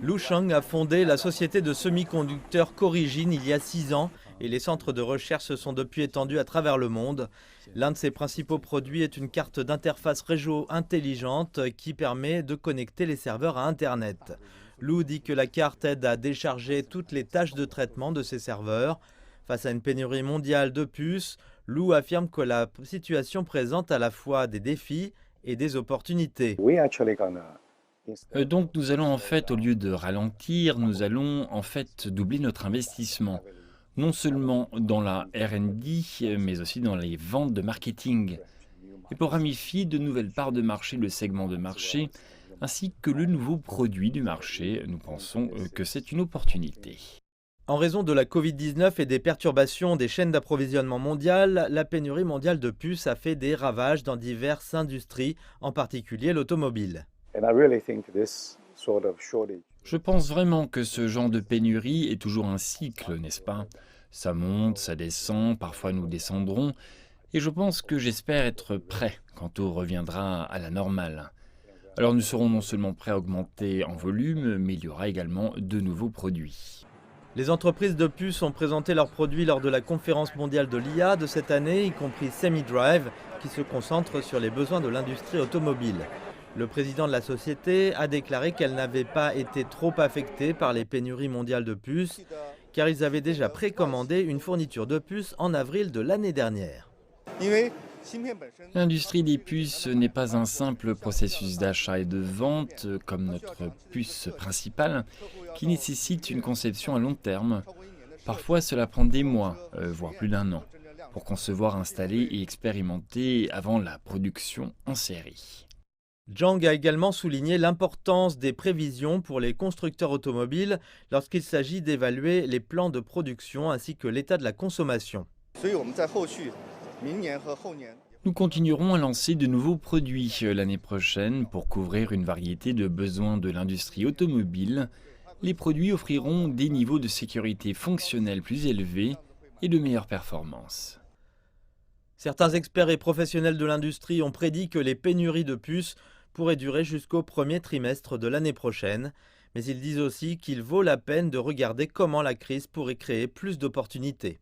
Lu Shang a fondé la société de semi-conducteurs Corigine il y a 6 ans et les centres de recherche se sont depuis étendus à travers le monde. L'un de ses principaux produits est une carte d'interface réseau intelligente qui permet de connecter les serveurs à Internet. Lu dit que la carte aide à décharger toutes les tâches de traitement de ses serveurs. Face à une pénurie mondiale de puces, Lu affirme que la situation présente à la fois des défis et des opportunités. Donc nous allons en fait, au lieu de ralentir, nous allons en fait doubler notre investissement. Non seulement dans la R&D, mais aussi dans les ventes de marketing. Et pour ramifier de nouvelles parts de marché, le segment de marché, ainsi que le nouveau produit du marché, nous pensons que c'est une opportunité. En raison de la Covid-19 et des perturbations des chaînes d'approvisionnement mondiales, la pénurie mondiale de puces a fait des ravages dans diverses industries, en particulier l'automobile. Je pense vraiment que ce genre de pénurie est toujours un cycle, n'est-ce pas? Ça monte, ça descend, parfois nous descendrons, et je pense que j'espère être prêt quand tout reviendra à la normale. Alors nous serons non seulement prêts à augmenter en volume, mais il y aura également de nouveaux produits. Les entreprises de puces ont présenté leurs produits lors de la conférence mondiale de l'IA de cette année, y compris SemiDrive, qui se concentre sur les besoins de l'industrie automobile. Le président de la société a déclaré qu'elle n'avait pas été trop affectée par les pénuries mondiales de puces, car ils avaient déjà précommandé une fourniture de puces en avril de l'année dernière. L'industrie des puces n'est pas un simple processus d'achat et de vente comme notre puce principale qui nécessite une conception à long terme. Parfois cela prend des mois, voire plus d'un an, pour concevoir, installer et expérimenter avant la production en série. Zhang a également souligné l'importance des prévisions pour les constructeurs automobiles lorsqu'il s'agit d'évaluer les plans de production ainsi que l'état de la consommation. Nous continuerons à lancer de nouveaux produits l'année prochaine pour couvrir une variété de besoins de l'industrie automobile. Les produits offriront des niveaux de sécurité fonctionnels plus élevés et de meilleures performances. Certains experts et professionnels de l'industrie ont prédit que les pénuries de puces pourraient durer jusqu'au premier trimestre de l'année prochaine, mais ils disent aussi qu'il vaut la peine de regarder comment la crise pourrait créer plus d'opportunités.